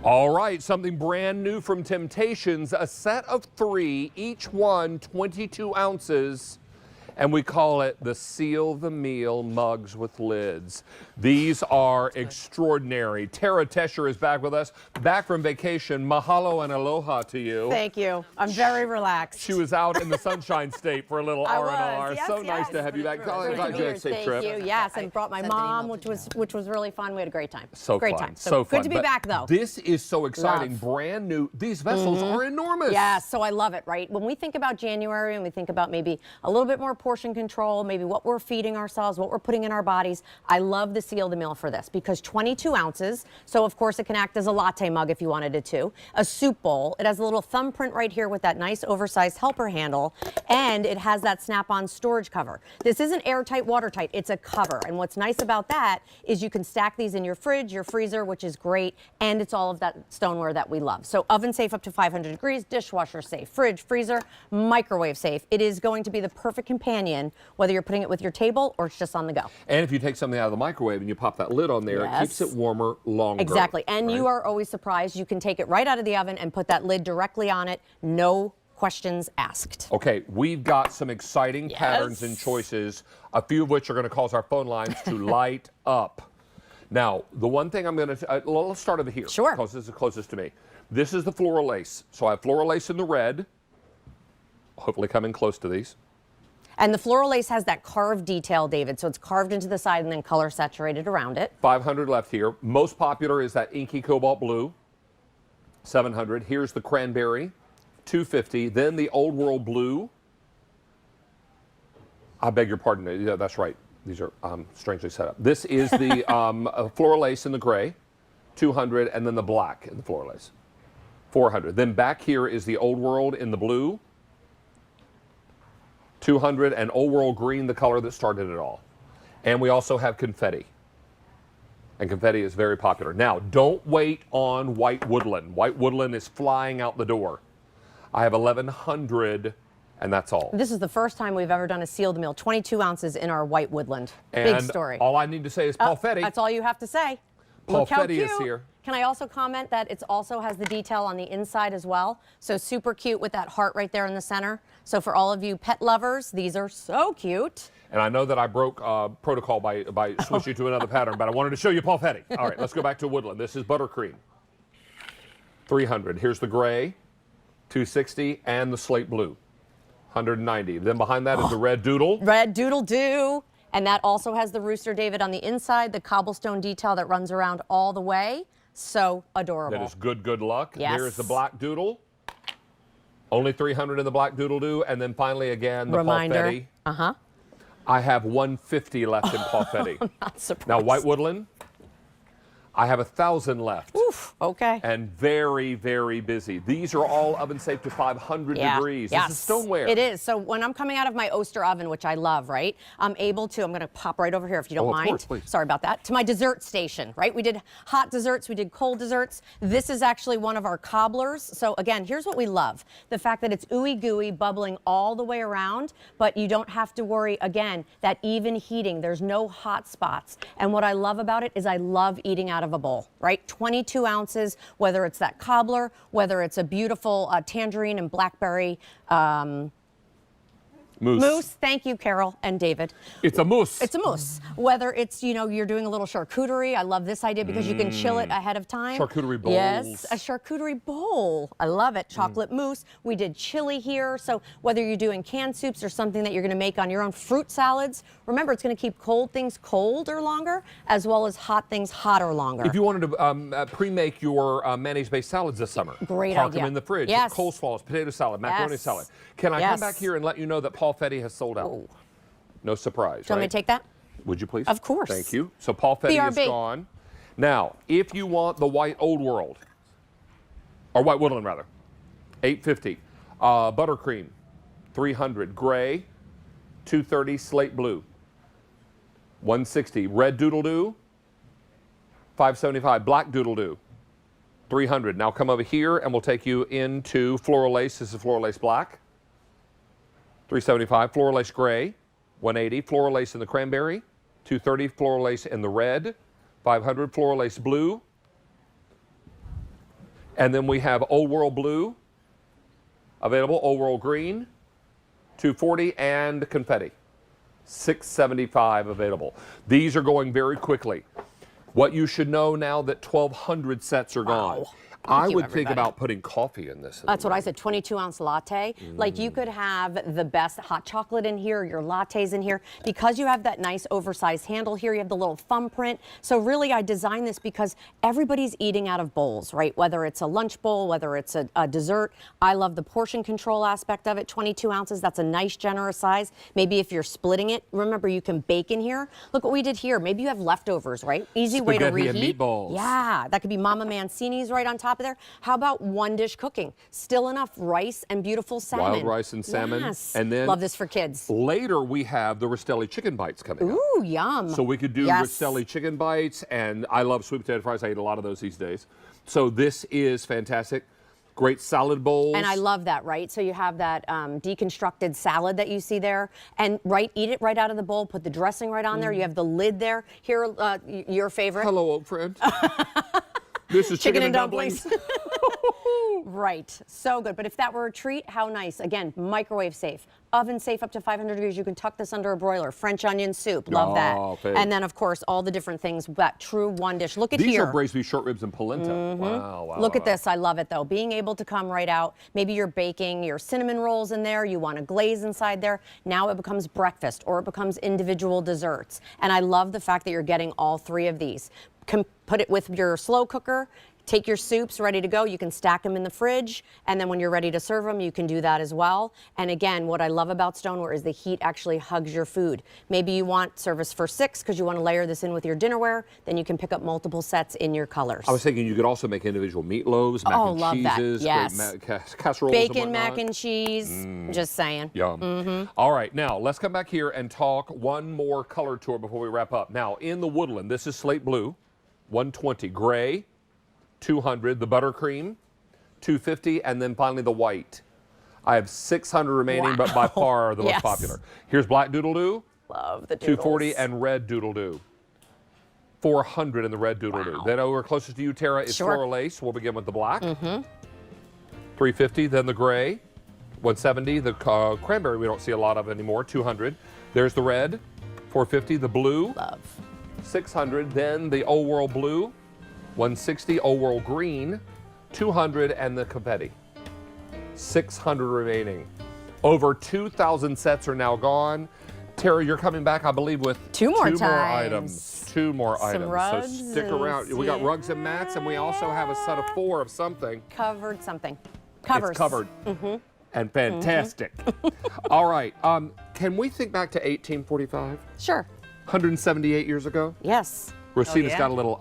All right, something brand new from Temp-tations, a set of 3, each one 22 ounces. And we call it the Seal the Meal mugs with lids. These are extraordinary. Tara Tesher is back with us, back from vacation. Mahalo and aloha to you. Thank you. I'm very relaxed. She was out in the Sunshine State for a little R&R. Yes, so nice to have you back. Glad you had a safe trip. Thank you. Yes, and brought my mom, which was really fun. We had a great time. So great fun. time. So fun. Good to be back, though. This is so exciting. Love. Brand new. These vessels are enormous. Yeah, so I love it, right? When we think about January and we think about maybe a little bit more portion control, maybe what we're feeding ourselves, what we're putting in our bodies, I love the Seal the Meal for this because 22 ounces, so of course it can act as a latte mug if you wanted it to, a soup bowl. It has a little thumbprint right here with that nice oversized helper handle, and it has that snap-on storage cover. This isn't airtight, watertight, it's a cover, and what's nice about that is you can stack these in your fridge, your freezer, which is great, and it's all of that stoneware that we love. So oven safe up to 500 degrees, dishwasher safe, fridge, freezer, microwave safe. It is going to be the perfect companion, whether you're putting it with your table or it's just on the go. And if you take something out of the microwave and you pop that lid on there, it keeps it warmer longer. Exactly. And right? you are always surprised. You can take it right out of the oven and put that lid directly on it. No questions asked. Okay, we've got some exciting patterns and choices, a few of which are going to cause our phone lines to light up. Now, the one thing I'm going to, let's start over here. Sure. Because this is closest to me. This is the floral lace. So I have floral lace in the red. Hopefully coming close to these. And the floral lace has that carved detail, David, so it's carved into the side and then color saturated around it. 500 left here. Most popular is that inky cobalt blue, 700. Here's the cranberry, 250. Then the old world blue. I beg your pardon. Yeah, that's right. These are strangely set up. This is the floral lace in the gray, 200, and then the black in the floral lace, 400. Then back here is the old world in the blue, 200, and old world green, the color that started it all. And we also have confetti. And confetti is very popular. Now, don't wait on white woodland. White woodland is flying out the door. I have 1,100, and that's all. This is the first time we've ever done a Seal the Meal, 22 ounces in our white woodland. And big story. All I need to say is Paulfetti. That's all you have to say. Paulfetti is here. Can I also comment that it also has the detail on the inside as well? So super cute with that heart right there in the center. So for all of you pet lovers, these are so cute. And I know that I broke protocol by switching to another pattern, but I wanted to show you Paulfetti. All right, let's go back to woodland. This is buttercream, 300. Here's the gray, 260, and the slate blue, 190. Then behind that is the red doodle. Red doodle doo. And that also has the rooster, David, on the inside, the cobblestone detail that runs around all the way. So adorable. That is good luck. Yes. There's the black doodle. Only 300 in the black doodle do. And then finally, again, the Paulfetti. I have 150 left in Paulfetti. I'm not surprised. Now, white woodland, I have 1,000 left. Oof, okay. And very busy. These are all oven safe to 500 degrees. Yes. This is stoneware. It is. So when I'm coming out of my Oster oven, which I love, right, I'm able to, I'm going to pop right over here if you don't mind. Of course, please. Sorry about that. To my dessert station, right? We did hot desserts, we did cold desserts. This is actually one of our cobblers. So again, here's what we love. The fact that it's ooey gooey, bubbling all the way around, but you don't have to worry, again, that even heating. There's no hot spots. And what I love about it is I love eating out of a bowl, right? 22 ounces, whether it's that cobbler, whether it's a beautiful tangerine and blackberry mousse. Thank you, Carol and David. It's a mousse. It's a mousse. Whether it's, you know, you're doing a little charcuterie. I love this idea because you can chill it ahead of time. Charcuterie bowls. Yes, a charcuterie bowl. I love it. Chocolate mousse. We did chili here. So whether you're doing canned soups or something that you're going to make on your own, fruit salads, remember it's going to keep cold things colder longer as well as hot things hotter longer. If you wanted to pre-make your mayonnaise-based salads this summer, great park idea. them in the fridge. Yes. Coleslaws, potato salad, macaroni salad. Can I come back here and let you know that Paulfetti has sold out? Oh. No surprise. Do you want me to take that? Would you please? Of course. Thank you. So Paulfetti is BRB. gone. Now, if you want the white old world, or white woodland rather, 850. Buttercream, 300. Gray, 230. Slate blue, 160. Red doodle doo, 575. Black doodle doo, 300. Now come over here and we'll take you into floral lace. This is floral lace black, 375. Floral lace gray, 180. Floral lace in the cranberry, 230. Floral lace in the red, 500. Floral lace blue, And then we have Old World Blue available, Old World Green, $2.40, and confetti, $6.75 available. These are going very quickly. What you should know now that 1,200 sets are gone. Wow. I would Thank you, think everybody. about putting coffee in this. That's what I said, 22-ounce latte. Like you could have the best hot chocolate in here, your lattes in here. Because you have that nice oversized handle here, you have the little thumbprint. So really I designed this because everybody's eating out of bowls, right? Whether it's a lunch bowl, whether it's a dessert. I love the portion control aspect of it, 22 ounces. That's a nice generous size. Maybe if you're splitting it, remember you can bake in here. Look what we did here. Maybe you have leftovers, right? Easy way to Spaghetti reheat. and meatballs. Yeah, that could be Mama Mancini's right on top of there. How about one dish cooking? Still enough rice and beautiful salmon. Wild rice and salmon. Yes. And then love this for kids. Later we have the Rastelli chicken bites coming up. Ooh, yum. So we could do yes. Rastelli chicken bites, and I love sweet potato fries. I eat a lot of those these days. So this is fantastic. Great salad bowls. And I love that, right? So you have that deconstructed salad that you see there, and eat it right out of the bowl. Put the dressing right on there. You have the lid there. Here, your favorite. Hello, old friend. This is chicken and dumplings. Right, so good. But if that were a treat, how nice. Again, microwave safe, oven safe up to 500 degrees. You can tuck this under a broiler. French onion soup, love that. Fave. And then, of course, all the different things, that true one dish. Look at These here. are braised beef short ribs and polenta. Wow. Look at this, I love it though. Being able to come right out, maybe you're baking your cinnamon rolls in there, you want a glaze inside there. Now it becomes breakfast or it becomes individual desserts. And I love the fact that you're getting all three of these. Put it with your slow cooker. Take your soups ready to go. You can stack them in the fridge, and then when you're ready to serve them, you can do that as well. And again, what I love about stoneware is the heat actually hugs your food. Maybe you want service for 6 because you want to layer this in with your dinnerware, then you can pick up multiple sets in your colors. I was thinking you could also make individual meatloaves, mac and love that. cheeses, Yes. great casseroles and Bacon, whatnot. mac and cheese, just saying. Yum. All right, now let's come back here and talk one more color tour before we wrap up. Now, in the woodland, this is slate blue, 120, gray, 200, the buttercream, 250, and then finally the white. I have 600 remaining, but by far the most Yes. popular. Here's black doodle-doo, Love the doodles. 240, and red doodle-doo. 400 in the red doodle-doo. Wow. Then over closest to you, Tara, is Sure. floral lace. We'll begin with the black. 350, then the gray. 170, the cranberry we don't see a lot of anymore, 200. There's the red, 450, the blue, Love. 600, then the Old World Blue, 160, Old World Green, 200, and the confetti. 600 remaining. Over 2,000 sets are now gone. Tara, you're coming back, I believe, with Two more items. times. 2 more Some items. rugs So stick and- around. We got rugs and mats, and we also have a set of 4 of something. Covered something. Covers. It's covered. And fantastic. All right. Can we think back to 1845? Sure. 178 years ago? Yes. Rosita's yeah. got a little